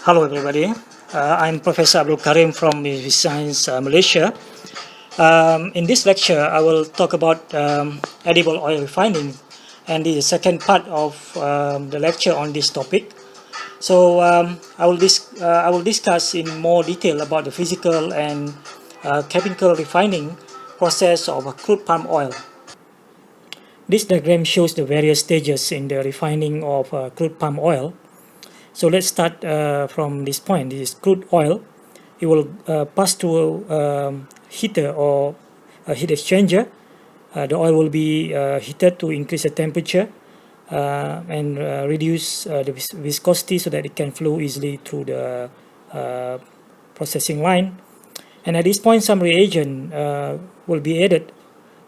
Hello everybody, I'm Professor Abdul Karim from University Science Malaysia. In this lecture, I will talk about edible oil refining, and the second part of the lecture on this topic. So I will discuss in more detail about the physical and chemical refining process of crude palm oil. This diagram shows the various stages in the refining of crude palm oil. So let's start from this point. This is crude oil. It will pass through a heater or a heat exchanger. The oil will be heated to increase the temperature and reduce the viscosity so that it can flow easily through the processing line. And at this point, some reagent will be added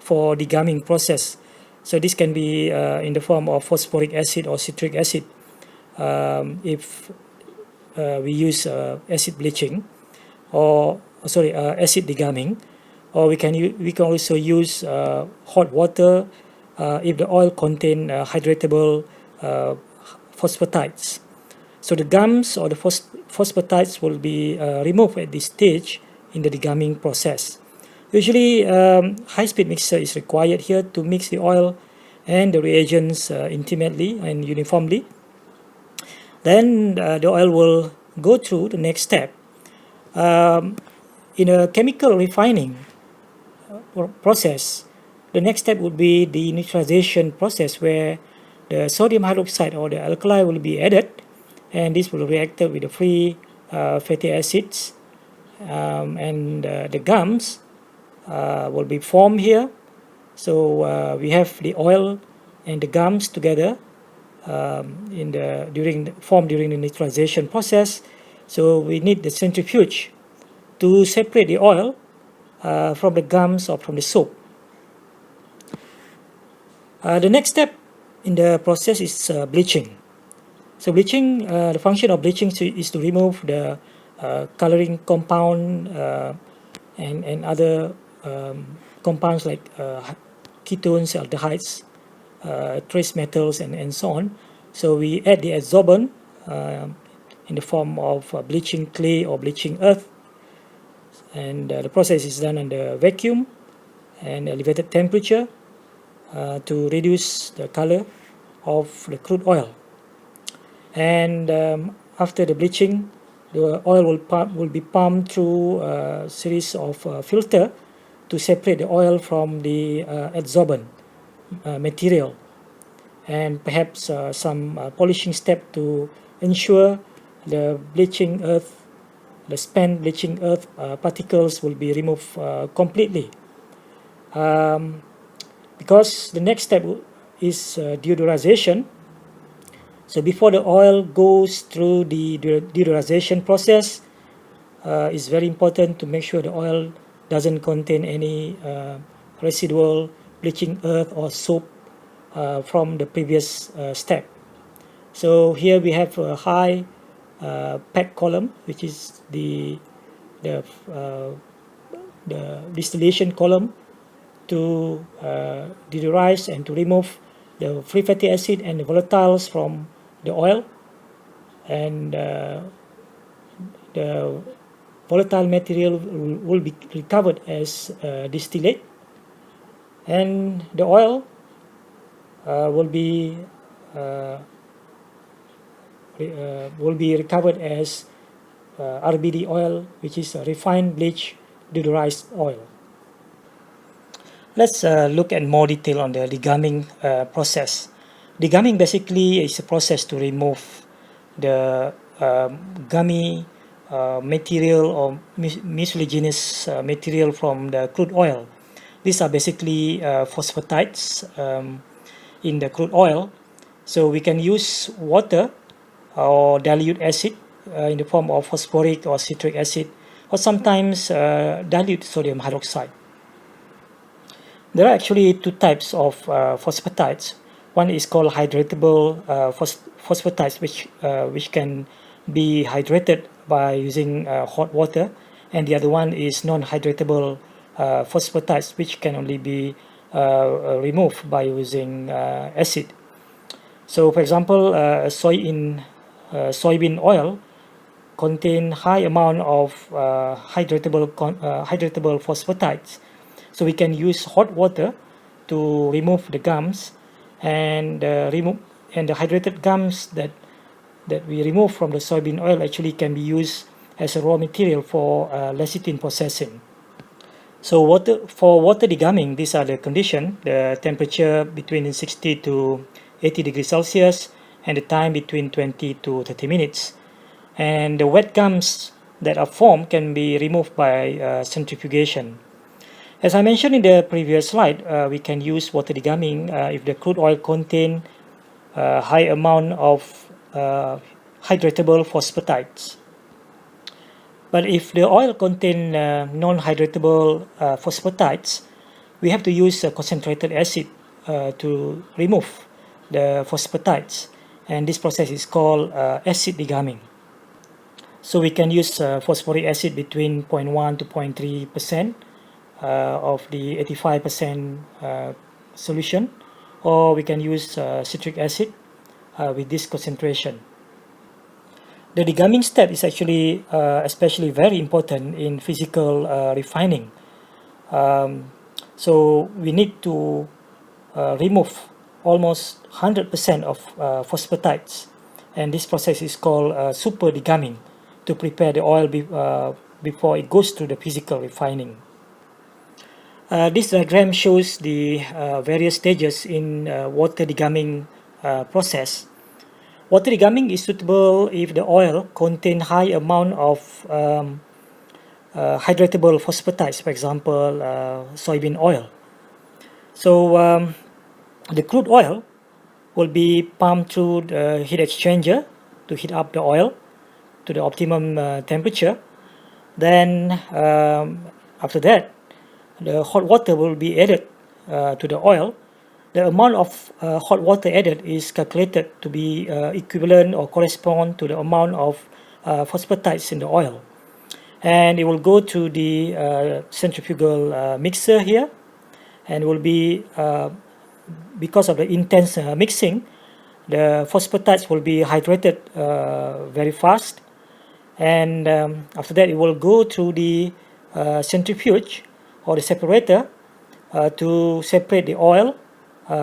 for degumming process. So this can be in the form of phosphoric acid or citric acid. If we use acid bleaching or acid degumming, or we can also use hot water if the oil contain hydratable phosphatides. So the gums or the phosphatides will be removed at this stage in the degumming process. Usually high-speed mixer is required here to mix the oil and the reagents intimately and uniformly. Then the oil will go through the next step. In a chemical refining process, the next step would be the neutralization process, where the sodium hydroxide or the alkali will be added, and this will react with the free fatty acids, and the gums will be formed here. So we have the oil and the gums together formed during the neutralization process. So we need the centrifuge to separate the oil from the gums or from the soap. The next step in the process is bleaching. So bleaching, the function of bleaching is to remove the coloring compound and other compounds like ketones, aldehydes, trace metals, and so on. So we add the adsorbent in the form of bleaching clay or bleaching earth, and the process is done under vacuum and elevated temperature to reduce the color of the crude oil. And after the bleaching, the oil will be pumped through a series of filter to separate the oil from the adsorbent material, and perhaps some polishing step to ensure the bleaching earth, the spent bleaching earth particles will be removed completely. Because the next step is deodorization. So before the oil goes through the deodorization process, it's very important to make sure the oil doesn't contain any residual bleaching earth or soap from the previous step. So here we have a high pack column, which is the distillation column to deodorize and to remove the free fatty acid and the volatiles from the oil, and the volatile material will be recovered as distillate, and the oil will be recovered as RBD oil, which is a refined bleach deodorized oil. Let's look at more detail on the degumming process. Degumming basically is a process to remove the gummy material or mucilaginous material from the crude oil. These are basically phosphatides in the crude oil. So we can use water or dilute acid in the form of phosphoric or citric acid, or sometimes dilute sodium hydroxide. There are actually two types of phosphatides. One is called hydratable phosphatides, which can be hydrated by using hot water, and the other one is non-hydratable phosphatides, which can only be removed by using acid. So for example, soybean oil contain high amount of hydratable phosphatides. So we can use hot water to remove the gums, and the hydrated gums that we remove from the soybean oil actually can be used as a raw material for lecithin processing. So for water degumming, these are the conditions: the temperature between 60 to 80 degrees Celsius, and the time between 20 to 30 minutes. And the wet gums that are formed can be removed by centrifugation. As I mentioned in the previous slide, we can use water degumming if the crude oil contains high amount of hydratable phosphatides. But if the oil contains non-hydratable phosphatides, we have to use a concentrated acid to remove the phosphatides, and this process is called acid degumming. So we can use phosphoric acid between 0.1 to 0.3% of the 85% solution, or we can use citric acid with this concentration. The degumming step is actually especially very important in physical refining. So we need to remove almost 100% of phosphatides, and this process is called super degumming to prepare the oil before it goes through the physical refining. This diagram shows the various stages in water degumming process. Water degumming is suitable if the oil contains high amount of hydratable phosphatides, for example, soybean oil. So the crude oil will be pumped through the heat exchanger to heat up the oil to the optimum temperature. Then after that, the hot water will be added to the oil. The amount of hot water added is calculated to be equivalent or correspond to the amount of phosphatides in the oil, and it will go to the centrifugal mixer here, and will be because of the intense mixing, the phosphatides will be hydrated very fast, and after that it will go through the centrifuge or the separator to separate the oil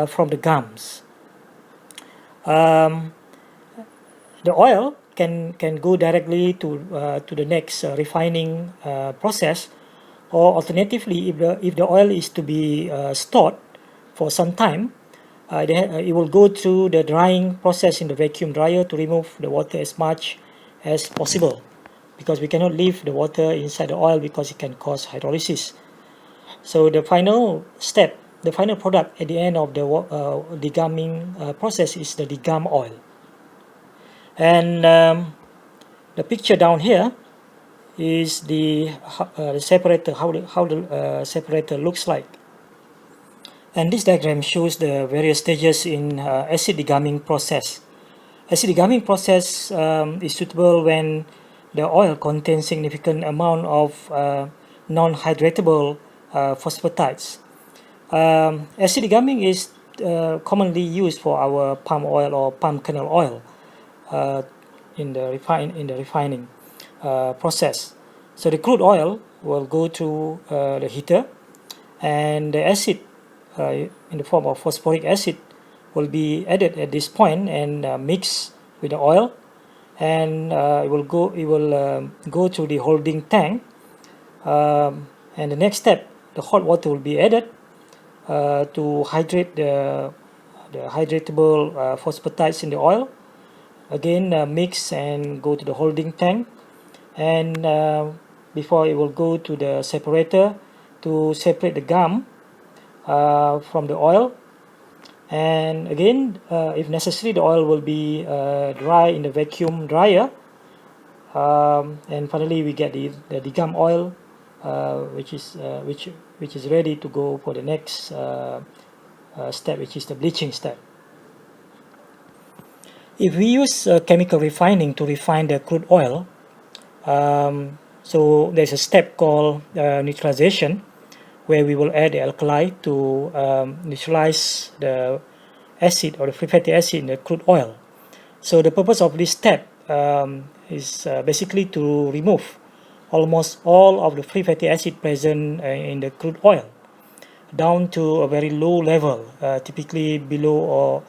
from the gums. The oil can go directly to the next refining process, or alternatively, if the oil is to be stored for some time, it will go through the drying process in the vacuum dryer to remove the water as much as possible, because we cannot leave the water inside the oil because it can cause hydrolysis. So the final step, the final product at the end of the degumming process is the degum oil. And the picture down here is the separator, how the separator looks like. And this diagram shows the various stages in acid degumming process. Acid degumming process is suitable when the oil contains significant amount of non-hydratable phosphatides. Acid degumming is commonly used for our palm oil or palm kernel oil in the refining process. So the crude oil will go through the heater, and the acid in the form of phosphoric acid will be added at this point and mix with the oil, and it will go through the holding tank, and the next step, the hot water will be added to hydrate the hydratable phosphatides in the oil. Again, mix and go to the holding tank, and before it will go to the separator to separate the gum from the oil. And again, if necessary, the oil will be dry in the vacuum dryer, and finally we get the degum oil, which is ready to go for the next step, which is the bleaching step. If we use chemical refining to refine the crude oil, so there's a step called neutralization, where we will add the alkali to neutralize the acid or the free fatty acid in the crude oil. So the purpose of this step is basically to remove almost all of the free fatty acid present in the crude oil down to a very low level, typically below or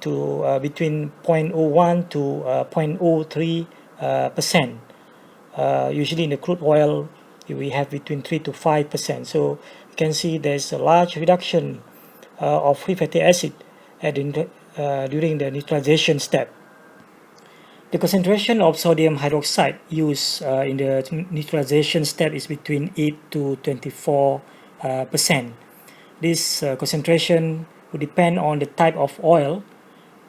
to between 0.01 to 0.03%. Usually in the crude oil, we have between 3 to 5%. So you can see there's a large reduction of free fatty acid during the neutralization step. The concentration of sodium hydroxide used in the neutralization step is between 8 to 24%. This concentration will depend on the type of oil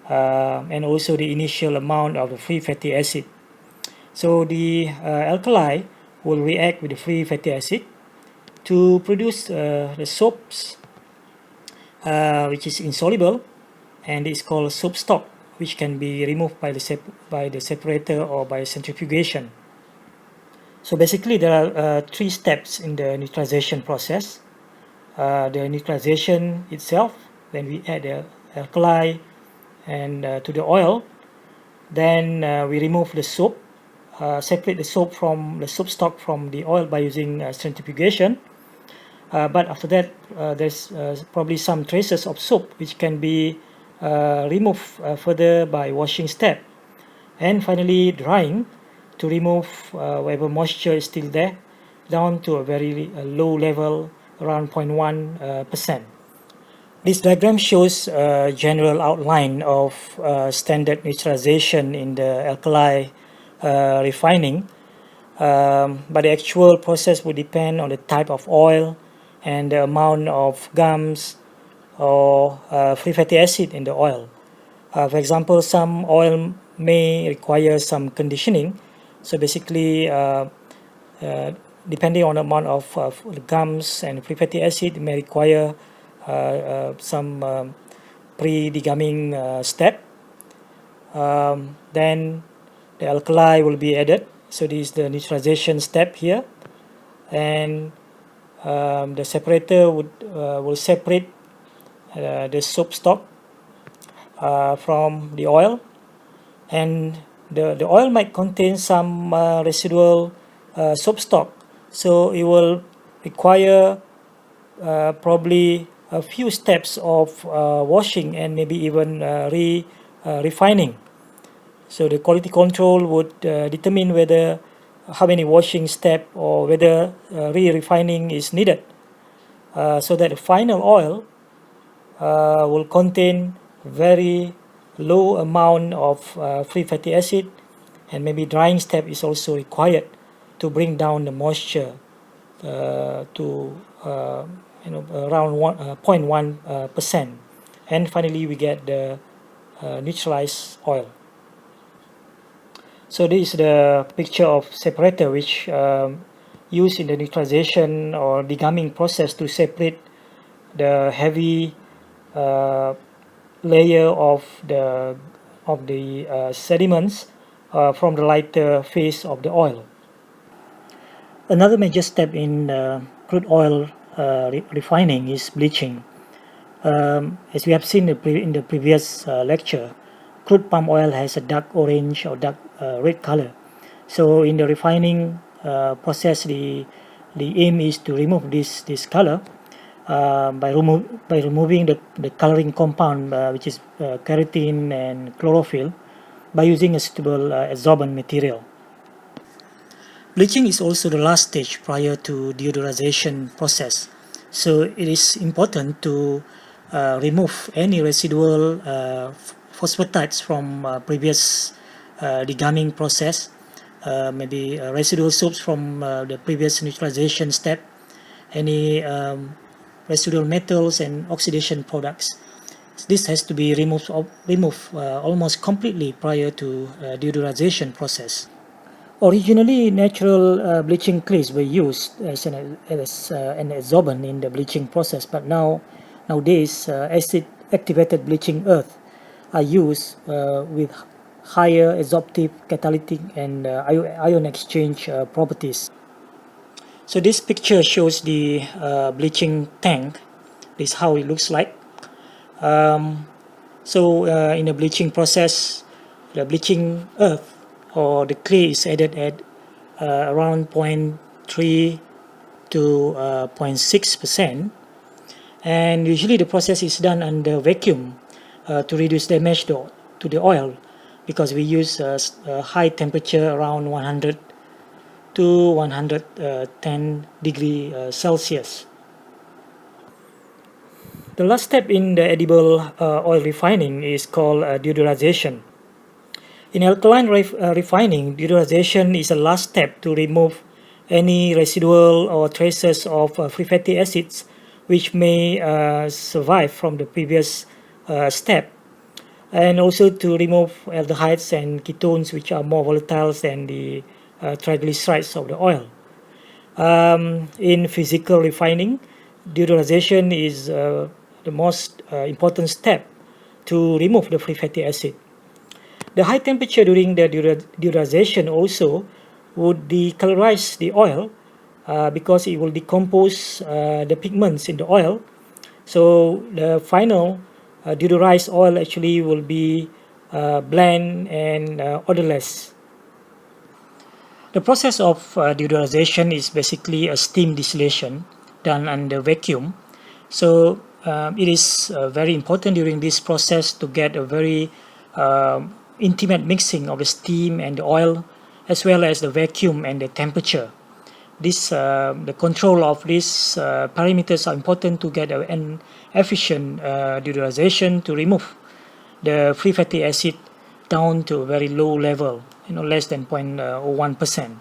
and also the initial amount of the free fatty acid. So the alkali will react with the free fatty acid to produce the soaps, which is insoluble, and it's called soap stock, which can be removed by the separator or by centrifugation. So basically there are 3 steps in the neutralization process. The neutralization itself, when we add the alkali and to the oil, then we remove the soap, separate the soap from the soap stock from the oil by using centrifugation. But after that, there's probably some traces of soap which can be removed further by washing step, and finally drying to remove whatever moisture is still there down to a very low level, around 0.1%. This diagram shows a general outline of standard neutralization in the alkali refining, but the actual process will depend on the type of oil and the amount of gums or free fatty acid in the oil. For example, some oil may require some conditioning. So basically, depending on the amount of gums and free fatty acid, it may require some pre-degumming step. Then the alkali will be added. So this is the neutralization step here, and the separator will separate the soap stock from the oil, and the oil might contain some residual soap stock, so it will require probably a few steps of washing and maybe even refining. So the quality control would determine whether how many washing steps or whether re-refining is needed, so that the final oil will contain very low amount of free fatty acid, and maybe drying step is also required to bring down the moisture to around 0.1%, and finally we get the neutralized oil. So this is the picture of separator which used in the neutralization or degumming process to separate the heavy layer of the sediments from the lighter phase of the oil. Another major step in crude oil refining is bleaching. As we have seen in the previous lecture, crude palm oil has a dark orange or dark red color. So in the refining process, the aim is to remove this color by removing the coloring compound, which is keratin and chlorophyll, by using a suitable adsorbent material. Bleaching is also the last stage prior to deodorization process. So it is important to remove any residual phosphatides from previous degumming process, maybe residual soaps from the previous neutralization step, any residual metals and oxidation products. This has to be removed almost completely prior to deodorization process. Originally, natural bleaching clays were used as an adsorbent in the bleaching process, but nowadays acid-activated bleaching earth are used with higher adsorptive, catalytic, and ion exchange properties. So this picture shows the bleaching tank. This is how it looks like. In the bleaching process, the bleaching earth or the clay is added at around 0.3 to 0.6%, and usually the process is done under vacuum to reduce damage to the oil, because we use a high temperature around 100 to 110 degree Celsius. The last step in the edible oil refining is called deodorization. In alkaline refining, deodorization is the last step to remove any residual or traces of free fatty acids which may survive from the previous step, and also to remove aldehydes and ketones which are more volatile than the triglycerides of the oil. In physical refining, deodorization is the most important step to remove the free fatty acid. The high temperature during the deodorization also would decolorize the oil because it will decompose the pigments in the oil. So the final deodorized oil actually will be bland and odorless. The process of deodorization is basically a steam distillation done under vacuum. So it is very important during this process to get a very intimate mixing of the steam and the oil, as well as the vacuum and the temperature. The control of these parameters are important to get an efficient deodorization to remove the free fatty acid down to a very low level, less than 0.01%.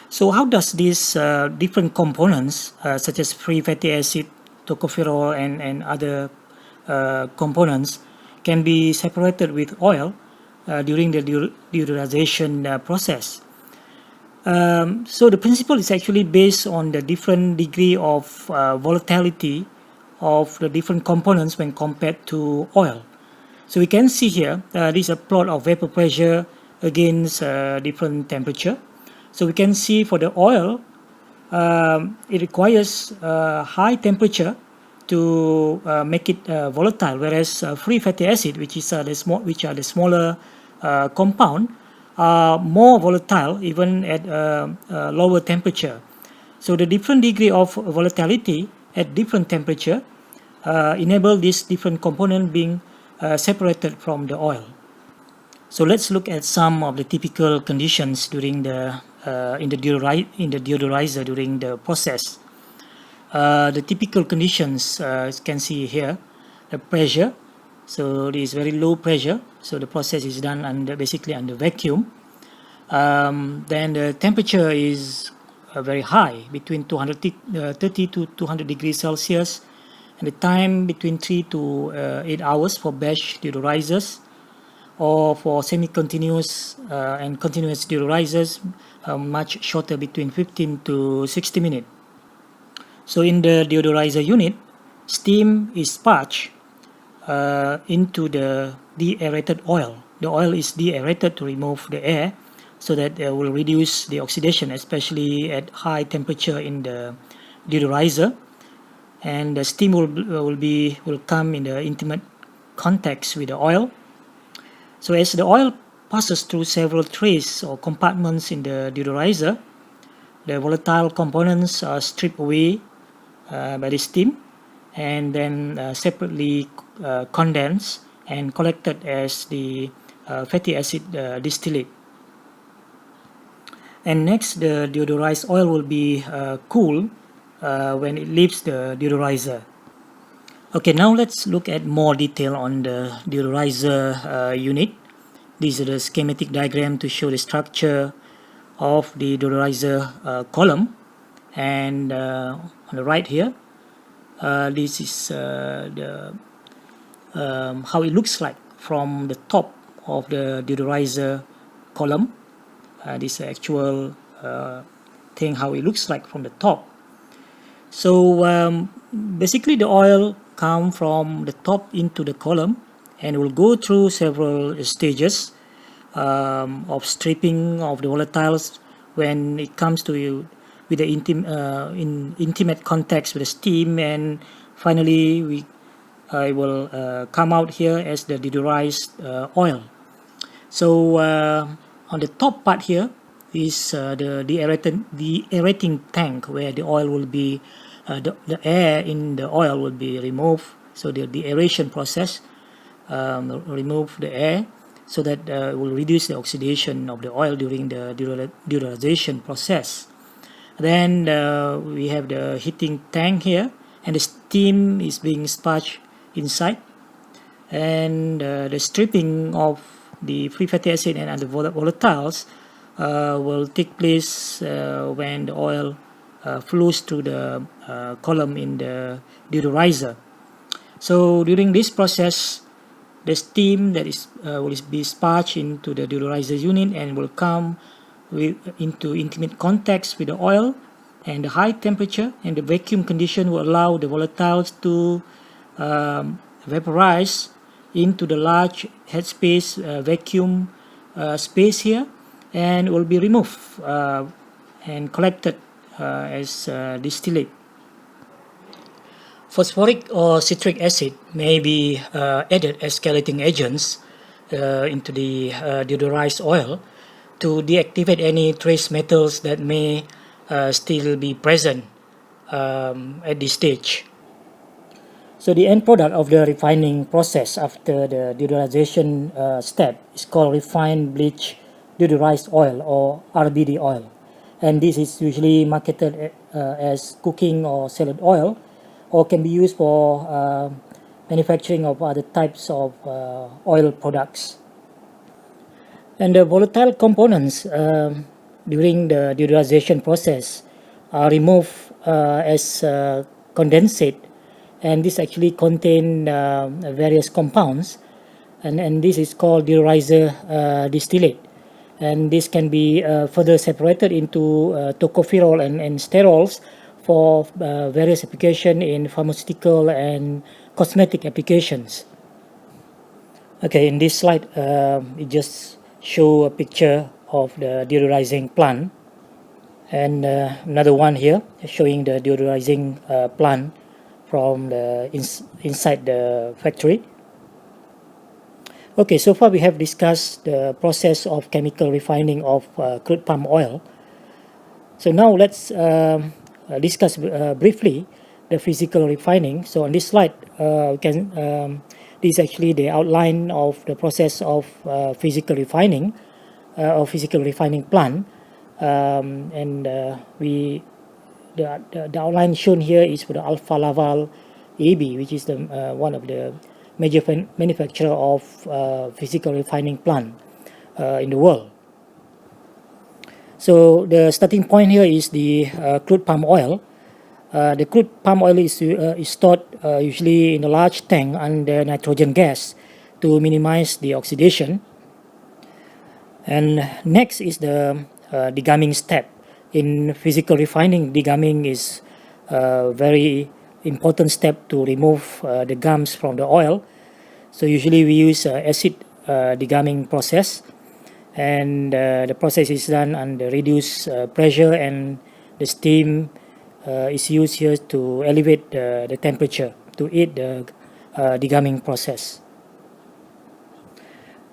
So how does these different components such as free fatty acid, tocopherol, and other components can be separated with oil during the deodorization process? So the principle is actually based on the different degree of volatility of the different components when compared to oil. So we can see here, this is a plot of vapor pressure against different temperature. So we can see for the oil, it requires high temperature to make it volatile, whereas free fatty acid, which are the smaller compound, are more volatile even at lower temperature. So the different degree of volatility at different temperature enable this different component being separated from the oil. So let's look at some of the typical conditions during in the deodorizer during the process. The typical conditions you can see here, the pressure. So it is very low pressure. So the process is done basically under vacuum. Then the temperature is very high, between 230 to 200 degrees Celsius, and the time between 3 to 8 hours for batch deodorizers, or for semi-continuous and continuous deodorizers, much shorter, between 15 to 60 minutes. So in the deodorizer unit, steam is sparged into the deaerated oil. The oil is deaerated to remove the air, so that it will reduce the oxidation, especially at high temperature in the deodorizer. And the steam will come in the intimate contact with the oil. So as the oil passes through several trays or compartments in the deodorizer, the volatile components are stripped away by the steam, and then separately condensed and collected as the fatty acid distillate. And next, the deodorized oil will be cool when it leaves the deodorizer. Okay, now let's look at more detail on the deodorizer unit. These are the schematic diagram to show the structure of the deodorizer column. And on the right here, this is how it looks like from the top of the deodorizer column. This actual thing, how it looks like from the top. So basically the oil comes from the top into the column, and will go through several stages of stripping of the volatiles when it comes to with the in intimate contact with the steam, and finally it will come out here as the deodorized oil. So On the top part here is the aerating tank, where the oil will be the air in the oil will be removed. So the aeration process remove the air, so that will reduce the oxidation of the oil during the deodorization process. Then we have the heating tank here, and the steam is being sparged inside, and the stripping of the free fatty acid and other volatiles will take place when the oil flows through the column in the deodorizer. So during this process, the steam that is will be sparged into the deodorizer unit and will come into intimate contact with the oil, and the high temperature and the vacuum condition will allow the volatiles to vaporize into the large headspace vacuum space here, and will be removed and collected as distillate. Phosphoric or citric acid may be added as chelating agents into the deodorized oil to deactivate any trace metals that may still be present at this stage. So the end product of the refining process after the deodorization step is called refined bleach deodorized oil, or RBD oil, and this is usually marketed as cooking or salad oil, or can be used for manufacturing of other types of oil products. And the volatile components during the deodorization process are removed as condensate, and this actually contain various compounds, and this is called deodorizer distillate, and this can be further separated into tocopherol and sterols for various application in pharmaceutical and cosmetic applications. Okay, in this slide it just show a picture of the deodorizing plant, and another one here showing the deodorizing plant from the inside the factory. Okay, so far we have discussed the process of chemical refining of crude palm oil. So now let's discuss briefly the physical refining. So on this slide, this is actually the outline of the process of physical refining or physical refining plant, and the outline shown here is for the Alfa Laval AB, which is the one of the major manufacturer of physical refining plant in the world. So the starting point here is the crude palm oil. The crude palm oil is stored usually in a large tank under nitrogen gas to minimize the oxidation. And next is the degumming step. In physical refining, degumming is a very important step to remove the gums from the oil. So usually we use acid degumming process, and the process is done under reduced pressure, and the steam is used here to elevate the temperature to aid the degumming process.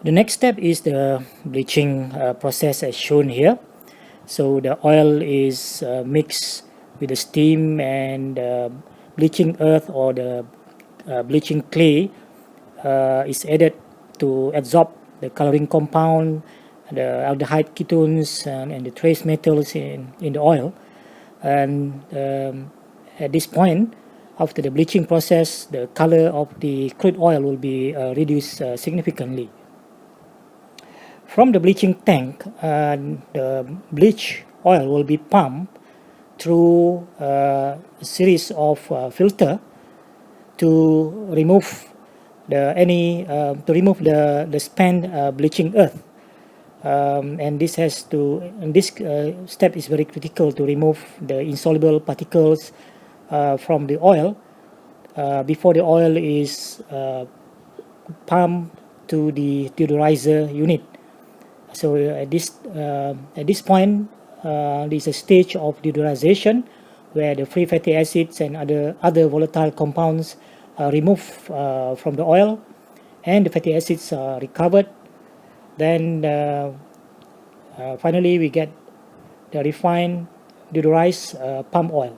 The next step is the bleaching process as shown here. So the oil is mixed with the steam, and bleaching earth or the bleaching clay is added to absorb the coloring compound, the aldehyde ketones, and the trace metals in the oil. And at this point, after the bleaching process, the color of the crude oil will be reduced significantly. From the bleaching tank, the bleach oil will be pumped through a series of filter to remove the spent bleaching earth, and this step is very critical to remove the insoluble particles from the oil before the oil is pumped to the deodorizer unit. So at this point, there is a stage of deodorization where the free fatty acids and other volatile compounds are removed from the oil, and the fatty acids are recovered. Then finally we get the refined deodorized palm oil.